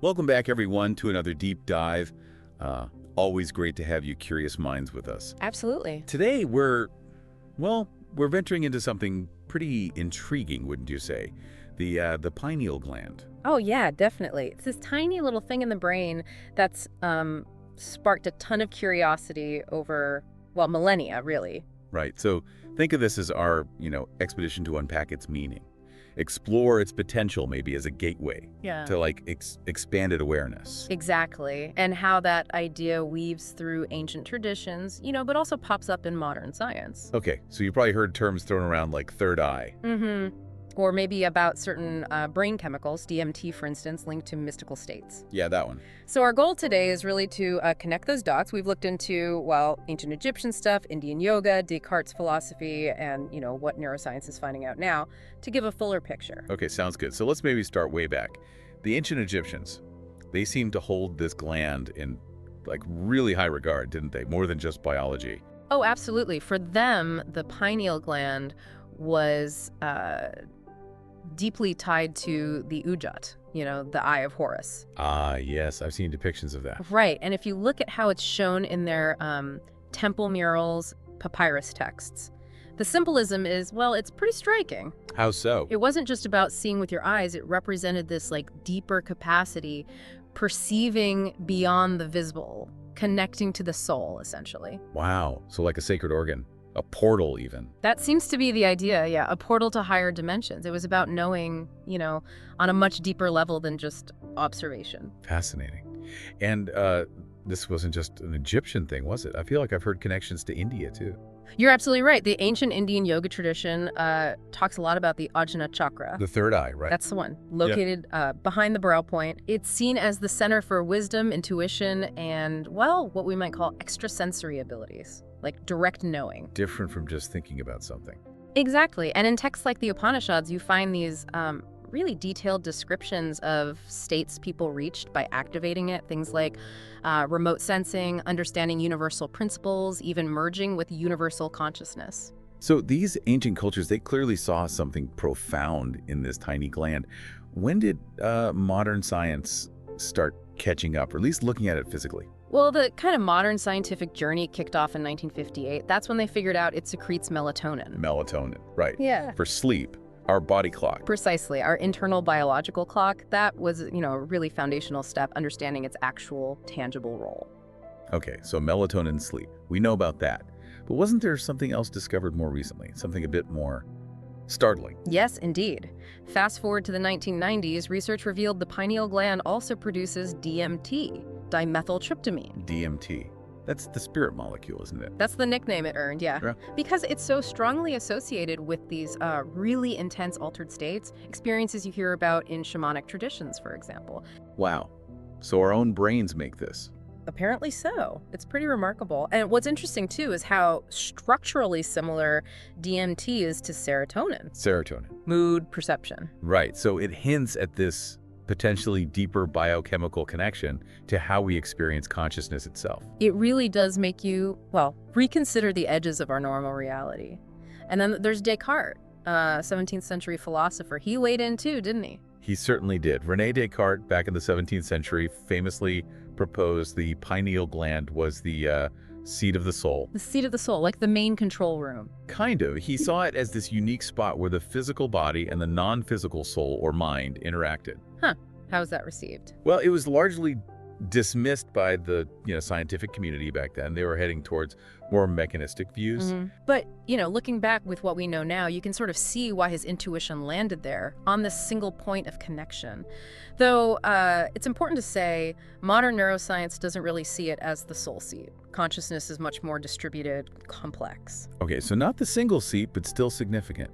Welcome back, everyone, to another deep dive. Always great to have you curious minds with us. Absolutely. Today, we're venturing into something pretty intriguing, wouldn't you say? The pineal gland. Oh, yeah, definitely. It's this tiny little thing in the brain that's sparked a ton of curiosity over, well, millennia, really. Right. So think of this as our, expedition to unpack its meaning. Explore its potential maybe as a gateway Yeah. to expanded awareness. Exactly. And how that idea weaves through ancient traditions, but also pops up in modern science. Okay, so you probably heard terms thrown around like third eye. Mm-hmm. Or maybe about certain brain chemicals, DMT, for instance, linked to mystical states. Yeah, that one. So our goal today is really to connect those dots. We've looked into, well, ancient Egyptian stuff, Indian yoga, Descartes' philosophy, and, what neuroscience is finding out now to give a fuller picture. Okay, sounds good. So let's maybe start way back. The ancient Egyptians, they seemed to hold this gland in really high regard, didn't they? More than just biology. Oh, absolutely. For them, the pineal gland was deeply tied to the ujat, the eye of Horus. Ah, yes, I've seen depictions of that. Right. And if you look at how it's shown in their temple murals, papyrus texts, the symbolism is, well, it's pretty striking. How so? It wasn't just about seeing with your eyes. It represented this deeper capacity, perceiving beyond the visible, connecting to the soul, essentially. Wow, so like a sacred organ, a portal even. That seems to be the idea, yeah, a portal to higher dimensions. It was about knowing, on a much deeper level than just observation. Fascinating. And this wasn't just an Egyptian thing, was it? I feel like I've heard connections to India, too. You're absolutely right. The ancient Indian yoga tradition talks a lot about the Ajna chakra. The third eye, right? That's the one, located behind the brow point. It's seen as the center for wisdom, intuition, and, well, what we might call extrasensory abilities, like direct knowing. Different from just thinking about something. Exactly. And in texts like the Upanishads, you find these really detailed descriptions of states people reached by activating it, things like remote sensing, understanding universal principles, even merging with universal consciousness. So these ancient cultures, they clearly saw something profound in this tiny gland. When did modern science start catching up, or at least looking at it physically? Well, the kind of modern scientific journey kicked off in 1958. That's when they figured out it secretes melatonin. Melatonin, right. Yeah. For sleep, our body clock. Precisely. Our internal biological clock, that was, a really foundational step, understanding its actual tangible role. Okay, so melatonin, sleep. We know about that. But wasn't there something else discovered more recently? Something a bit more startling? Yes, indeed. Fast forward to the 1990s, research revealed the pineal gland also produces DMT, dimethyltryptamine. DMT. That's the spirit molecule, isn't it? That's the nickname it earned, yeah. Because it's so strongly associated with these really intense altered states, experiences you hear about in shamanic traditions, for example. Wow. So our own brains make this. Apparently so. It's pretty remarkable. And what's interesting, too, is how structurally similar DMT is to serotonin. Serotonin. Mood, perception. Right. So it hints at this potentially deeper biochemical connection to how we experience consciousness itself. It really does make you, well, reconsider the edges of our normal reality. And then there's Descartes, 17th century philosopher. He weighed in too, didn't he? He certainly did. René Descartes, back in the 17th century, famously proposed the pineal gland was the seat of the soul. The seat of the soul, like the main control room. Kind of. He saw it as this unique spot where the physical body and the non-physical soul or mind interacted. Huh. How was that received? Well, it was largely dismissed by the scientific community back then. They were heading towards more mechanistic views. But, looking back with what we know now, you can sort of see why his intuition landed there on this single point of connection. Though it's important to say, modern neuroscience doesn't really see it as the soul seat. Consciousness is much more distributed, complex. Okay, so not the single seat, but still significant.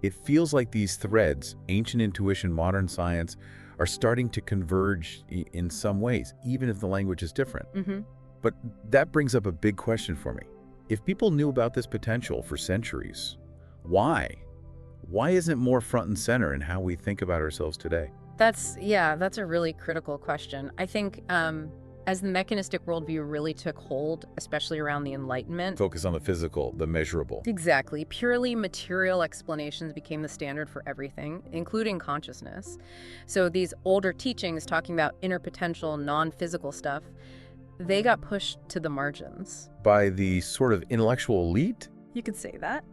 It feels like these threads, ancient intuition, modern science, are starting to converge in some ways, even if the language is different. But that brings up a big question for me. If people knew about this potential for centuries, why? Why isn't it more front and center in how we think about ourselves today? That's a really critical question. I think as the mechanistic worldview really took hold, especially around the Enlightenment. Focus on the physical, the measurable. Exactly. Purely material explanations became the standard for everything, including consciousness. So these older teachings talking about inner potential, non-physical stuff, they got pushed to the margins. By the sort of intellectual elite? You could say that.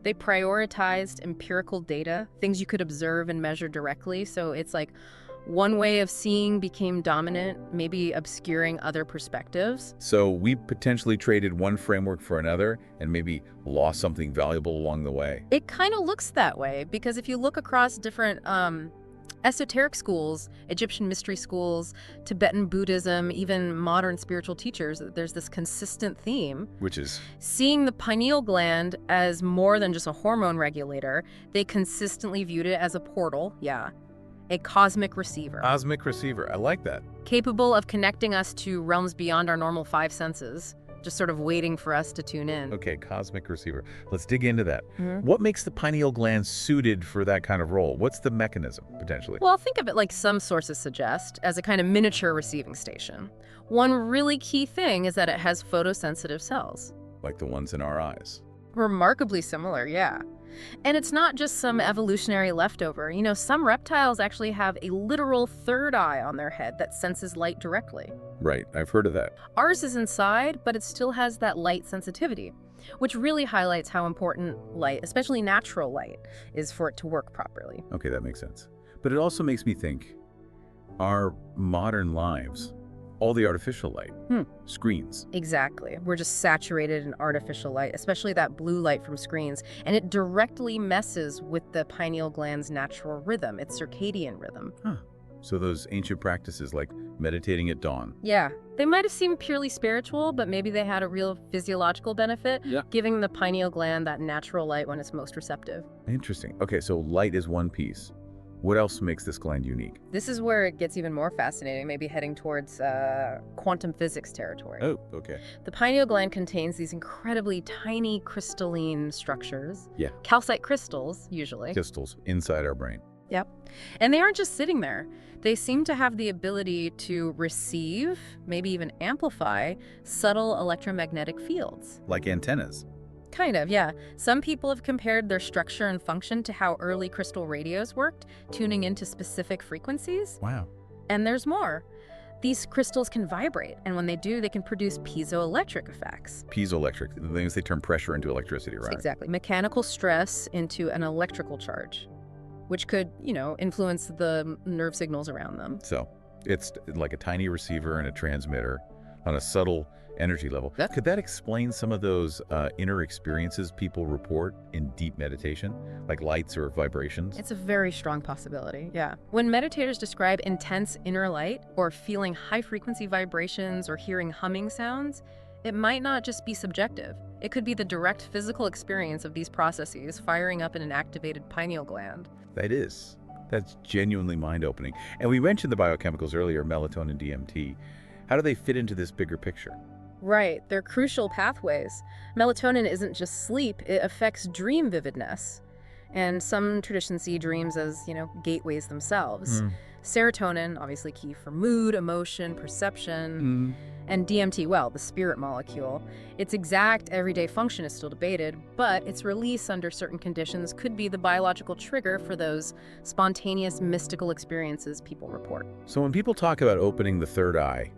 They prioritized empirical data, things you could observe and measure directly. So it's like one way of seeing became dominant, maybe obscuring other perspectives. So we potentially traded one framework for another and maybe lost something valuable along the way. It kind of looks that way, because if you look across different esoteric schools, Egyptian mystery schools, Tibetan Buddhism, even modern spiritual teachers, there's this consistent theme. Which is? Seeing the pineal gland as more than just a hormone regulator, they consistently viewed it as a portal, a cosmic receiver. Cosmic receiver. I like that. Capable of connecting us to realms beyond our normal five senses, just sort of waiting for us to tune in. Okay, cosmic receiver. Let's dig into that. Mhm. What makes the pineal gland suited for that kind of role? What's the mechanism, potentially? Well, think of it like some sources suggest, as a kind of miniature receiving station. One really key thing is that it has photosensitive cells. Like the ones in our eyes. Remarkably similar, yeah. And it's not just some evolutionary leftover. You know, some reptiles actually have a literal third eye on their head that senses light directly. Right, I've heard of that. Ours is inside, but it still has that light sensitivity, which really highlights how important light, especially natural light, is for it to work properly. Okay, that makes sense. But it also makes me think, our modern lives, all the artificial light, screens. Exactly. We're just saturated in artificial light, especially that blue light from screens, and it directly messes with the pineal gland's natural rhythm, its circadian rhythm. So those ancient practices like meditating at dawn. Yeah, they might have seemed purely spiritual, but maybe they had a real physiological benefit, giving the pineal gland that natural light when it's most receptive. Interesting. Okay, so light is one piece. What else makes this gland unique? This is where it gets even more fascinating, maybe heading towards quantum physics territory. Oh, okay. The pineal gland contains these incredibly tiny crystalline structures. Yeah. Calcite crystals, usually. Crystals inside our brain. Yep. And they aren't just sitting there. They seem to have the ability to receive, maybe even amplify, subtle electromagnetic fields. Like antennas. Kind of, yeah. Some people have compared their structure and function to how early crystal radios worked, tuning into specific frequencies. Wow. And there's more. These crystals can vibrate, and when they do, they can produce piezoelectric effects. Piezoelectric. The things they turn pressure into electricity, right? Exactly. Mechanical stress into an electrical charge, which could, influence the nerve signals around them. So it's like a tiny receiver and a transmitter on a subtle energy level. Could that explain some of those inner experiences people report in deep meditation, like lights or vibrations? It's a very strong possibility, yeah. When meditators describe intense inner light or feeling high-frequency vibrations or hearing humming sounds, it might not just be subjective. It could be the direct physical experience of these processes firing up in an activated pineal gland. That is. That's genuinely mind-opening. And we mentioned the biochemicals earlier, melatonin, DMT. How do they fit into this bigger picture? Right, they're crucial pathways. Melatonin isn't just sleep, it affects dream vividness. And some traditions see dreams as, gateways themselves. Serotonin, obviously key for mood, emotion, perception. And DMT, well, the spirit molecule. Its exact everyday function is still debated, but its release under certain conditions could be the biological trigger for those spontaneous mystical experiences people report. So when people talk about opening the third eye,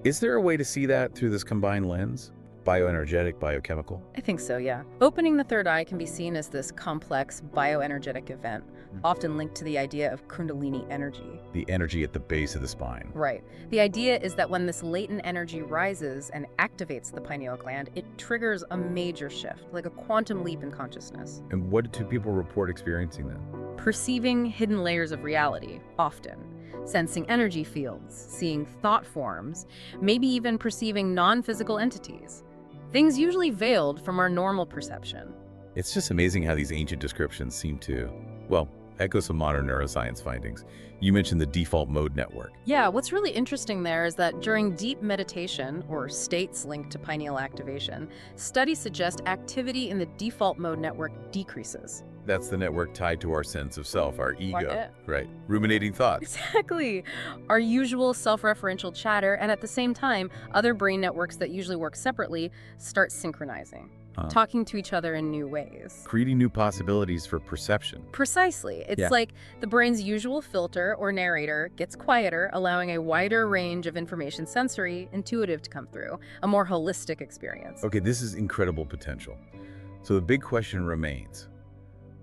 is there a way to see that through this combined lens? Bioenergetic, biochemical? I think so, yeah. Opening the third eye can be seen as this complex bioenergetic event, often linked to the idea of Kundalini energy. The energy at the base of the spine. Right. The idea is that when this latent energy rises and activates the pineal gland, it triggers a major shift, like a quantum leap in consciousness. And what do people report experiencing then? Perceiving hidden layers of reality, often. Sensing energy fields, seeing thought forms, maybe even perceiving non-physical entities. Things usually veiled from our normal perception. It's just amazing how these ancient descriptions seem to, well, echo some modern neuroscience findings. You mentioned the default mode network. Yeah, what's really interesting there is that during deep meditation, or states linked to pineal activation, studies suggest activity in the default mode network decreases. That's the network tied to our sense of self, our ego. Yeah. Right. Ruminating thoughts. Exactly. Our usual self-referential chatter, and at the same time, other brain networks that usually work separately start synchronizing, talking to each other in new ways. Creating new possibilities for perception. Precisely. It's Yeah. like the brain's usual filter or narrator gets quieter, allowing a wider range of information, sensory, intuitive, to come through, a more holistic experience. Okay, this is incredible potential. So the big question remains,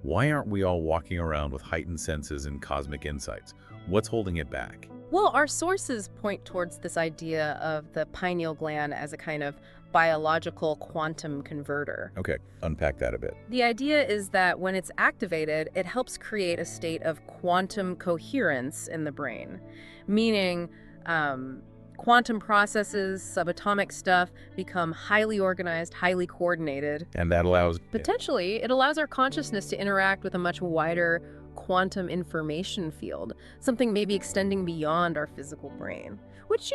why aren't we all walking around with heightened senses and cosmic insights? What's holding it back? Well, our sources point towards this idea of the pineal gland as a kind of biological quantum converter. Okay, unpack that a bit. The idea is that when it's activated, it helps create a state of quantum coherence in the brain, meaning quantum processes, subatomic stuff become highly organized, highly coordinated. And that allows... Potentially, it allows our consciousness to interact with a much wider quantum information field, something maybe extending beyond our physical brain, which,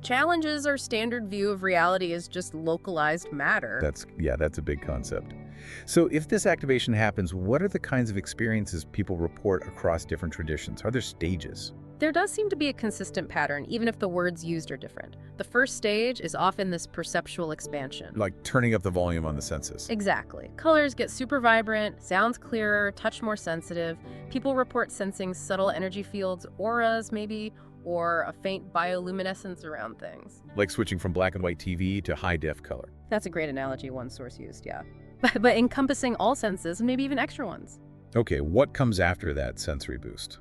challenges our standard view of reality as just localized matter. That's a big concept. So if this activation happens, what are the kinds of experiences people report across different traditions? Are there stages? There does seem to be a consistent pattern, even if the words used are different. The first stage is often this perceptual expansion. Like turning up the volume on the senses. Exactly. Colors get super vibrant, sounds clearer, touch more sensitive. People report sensing subtle energy fields, auras maybe, or a faint bioluminescence around things. Like switching from black and white TV to high-def color. That's a great analogy one source used, yeah. But encompassing all senses, and maybe even extra ones. Okay, what comes after that sensory boost?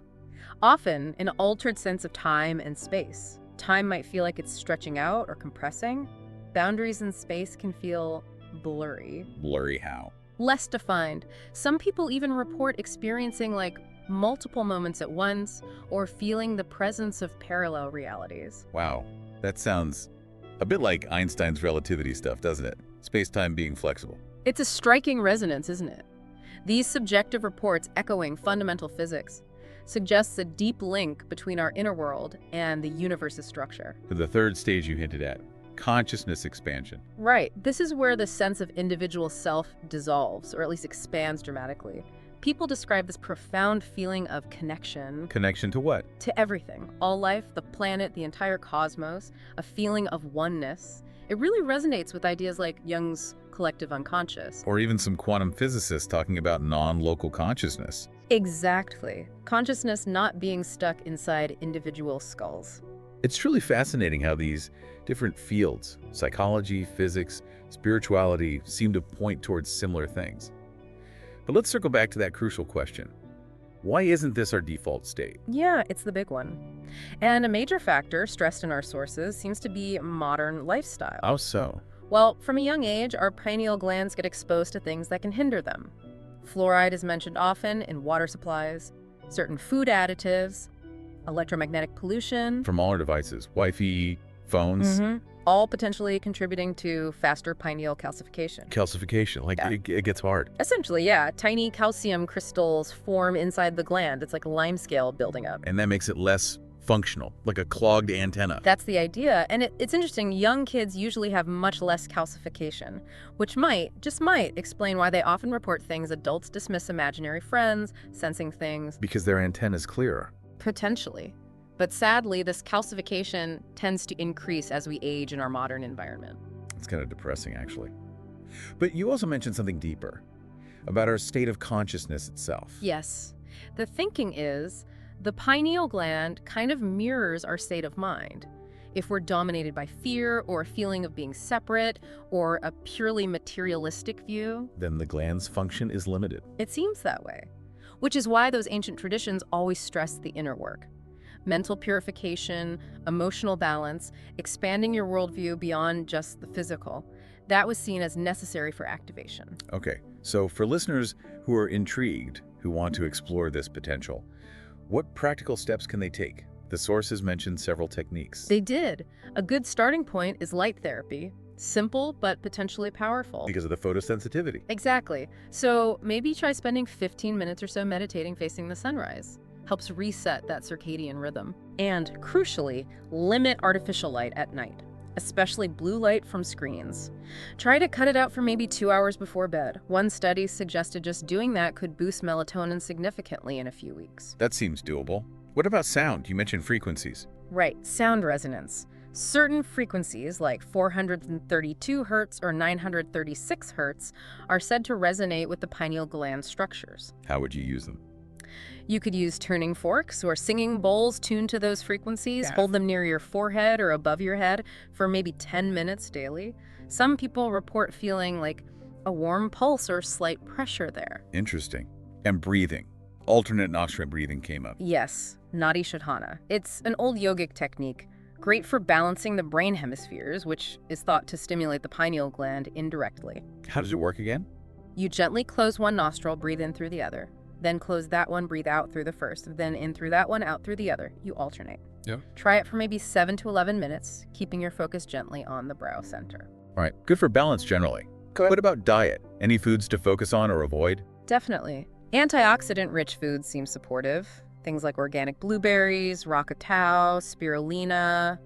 Often, an altered sense of time and space. Time might feel like it's stretching out or compressing. Boundaries in space can feel blurry. Blurry how? Less defined. Some people even report experiencing multiple moments at once or feeling the presence of parallel realities. Wow, that sounds a bit like Einstein's relativity stuff, doesn't it? Space-time being flexible. It's a striking resonance, isn't it? These subjective reports, echoing fundamental physics, suggests a deep link between our inner world and the universe's structure. To the third stage you hinted at, consciousness expansion. Right. This is where the sense of individual self dissolves, or at least expands dramatically. People describe this profound feeling of connection. Connection to what? To everything. All life, the planet, the entire cosmos, a feeling of oneness. It really resonates with ideas like Jung's collective unconscious. Or even some quantum physicists talking about non-local consciousness. Exactly. Consciousness not being stuck inside individual skulls. It's truly fascinating how these different fields, psychology, physics, spirituality, seem to point towards similar things. But let's circle back to that crucial question. Why isn't this our default state? Yeah, it's the big one. And a major factor stressed in our sources seems to be modern lifestyle. How so? Well, from a young age, our pineal glands get exposed to things that can hinder them. Fluoride is mentioned often in water supplies, certain food additives, electromagnetic pollution. From all our devices, Wi-Fi, phones. All potentially contributing to faster pineal calcification. Calcification, it gets hard. Essentially, yeah. Tiny calcium crystals form inside the gland. It's like a limescale building up. And that makes it less functional, like a clogged antenna. That's the idea. And it's interesting, young kids usually have much less calcification, which just might explain why they often report things adults dismiss: imaginary friends, sensing things. Because their antenna's clearer. Potentially. But sadly, this calcification tends to increase as we age in our modern environment. It's kind of depressing, actually. But you also mentioned something deeper, about our state of consciousness itself. Yes. The thinking is, the pineal gland kind of mirrors our state of mind. If we're dominated by fear or a feeling of being separate or a purely materialistic view, then the gland's function is limited. It seems that way, which is why those ancient traditions always stress the inner work. Mental purification, emotional balance, expanding your worldview beyond just the physical. That was seen as necessary for activation. Okay, so for listeners who are intrigued, who want to explore this potential, what practical steps can they take? The sources mentioned several techniques. They did. A good starting point is light therapy. Simple, but potentially powerful. Because of the photosensitivity. Exactly. So maybe try spending 15 minutes or so meditating facing the sunrise. Helps reset that circadian rhythm. And crucially, limit artificial light at night. especially blue light from screens. Try to cut it out for maybe 2 hours before bed. One study suggested just doing that could boost melatonin significantly in a few weeks. That seems doable. What about sound? You mentioned frequencies. Right, sound resonance. Certain frequencies, like 432 Hz or 936 Hz, are said to resonate with the pineal gland structures. How would you use them? You could use tuning forks or singing bowls tuned to those frequencies. Hold them near your forehead or above your head for maybe 10 minutes daily. Some people report feeling like a warm pulse or slight pressure there. Interesting. And breathing. Alternate nostril breathing came up. Yes, Nadi Shodhana. It's an old yogic technique, great for balancing the brain hemispheres, which is thought to stimulate the pineal gland indirectly. How does it work again? You gently close one nostril, breathe in through the other. Then close that one, breathe out through the first. Then in through that one, out through the other. You alternate. Yeah. Try it for maybe 7 to 11 minutes, keeping your focus gently on the brow center. All right, good for balance generally. What about diet? Any foods to focus on or avoid? Definitely. Antioxidant-rich foods seem supportive. Things like organic blueberries, rockatao, spirulina,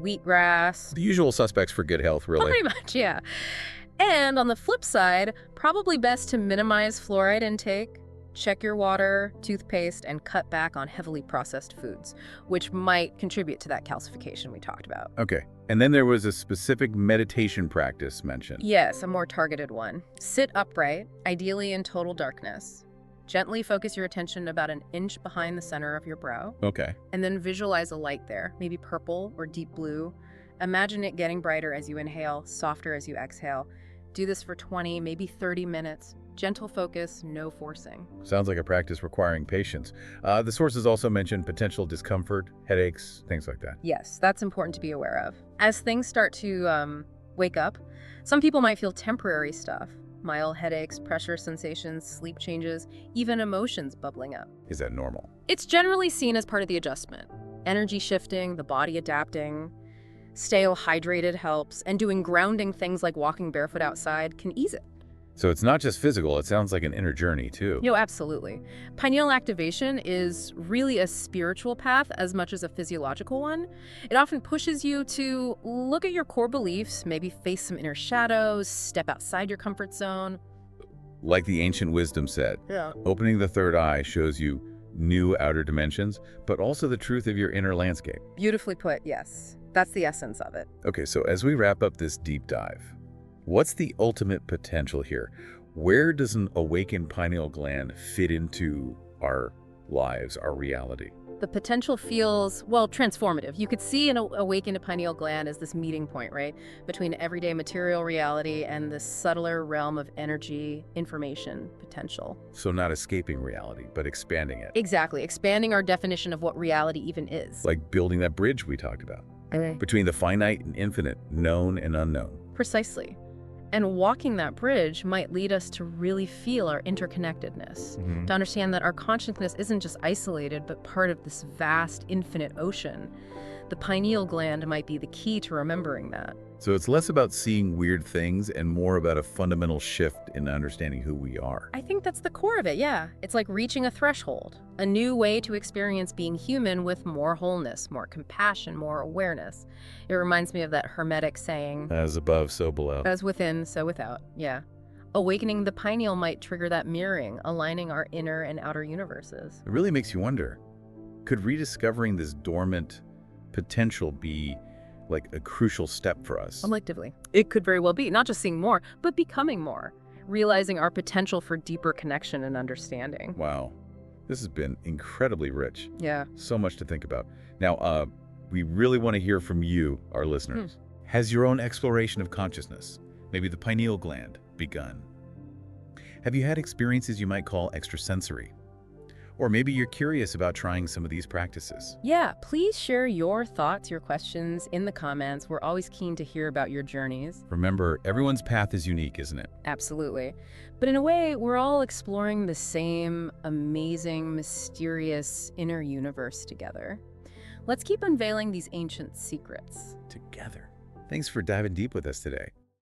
wheatgrass. The usual suspects for good health, really. Pretty much, yeah. And on the flip side, probably best to minimize fluoride intake, check your water, toothpaste, and cut back on heavily processed foods, which might contribute to that calcification we talked about. Okay. And then there was a specific meditation practice mentioned. Yes, a more targeted one. Sit upright, ideally in total darkness. Gently focus your attention about an inch behind the center of your brow. Okay. And then visualize a light there, maybe purple or deep blue. Imagine it getting brighter as you inhale, softer as you exhale. Do this for 20, maybe 30 minutes. Gentle focus, no forcing. Sounds like a practice requiring patience. The sources also mentioned potential discomfort, headaches, things like that. Yes, that's important to be aware of. As things start to wake up, some people might feel temporary stuff. Mild headaches, pressure sensations, sleep changes, even emotions bubbling up. Is that normal? It's generally seen as part of the adjustment. Energy shifting, the body adapting. Stay hydrated helps, and doing grounding things like walking barefoot outside can ease it. So it's not just physical, it sounds like an inner journey too. Absolutely. Pineal activation is really a spiritual path as much as a physiological one. It often pushes you to look at your core beliefs, maybe face some inner shadows, step outside your comfort zone. Like the ancient wisdom said, opening the third eye shows you new outer dimensions, but also the truth of your inner landscape. Beautifully put, yes. That's the essence of it. Okay, so as we wrap up this deep dive, what's the ultimate potential here? Where does an awakened pineal gland fit into our lives, our reality? The potential feels, well, transformative. You could see an awakened pineal gland as this meeting point, right? Between everyday material reality and the subtler realm of energy, information, potential. So not escaping reality, but expanding it. Exactly. Expanding our definition of what reality even is. Like building that bridge we talked about. Between the finite and infinite, known and unknown. Precisely. And walking that bridge might lead us to really feel our interconnectedness, to understand that our consciousness isn't just isolated, but part of this vast, infinite ocean. The pineal gland might be the key to remembering that. So it's less about seeing weird things and more about a fundamental shift in understanding who we are. I think that's the core of it, yeah. It's like reaching a threshold, a new way to experience being human with more wholeness, more compassion, more awareness. It reminds me of that Hermetic saying, As above, so below. as within, so without, yeah. Awakening the pineal might trigger that mirroring, aligning our inner and outer universes. It really makes you wonder, could rediscovering this dormant potential be like a crucial step for us? Collectively. It could very well be, not just seeing more, but becoming more, realizing our potential for deeper connection and understanding. Wow. This has been incredibly rich. Yeah. So much to think about. Now, we really want to hear from you, our listeners. Has your own exploration of consciousness, maybe the pineal gland, begun? Have you had experiences you might call extrasensory? Or maybe you're curious about trying some of these practices. Yeah, please share your thoughts, your questions in the comments. We're always keen to hear about your journeys. Remember, everyone's path is unique, isn't it? Absolutely. But in a way, we're all exploring the same amazing, mysterious inner universe together. Let's keep unveiling these ancient secrets. Together. Thanks for diving deep with us today.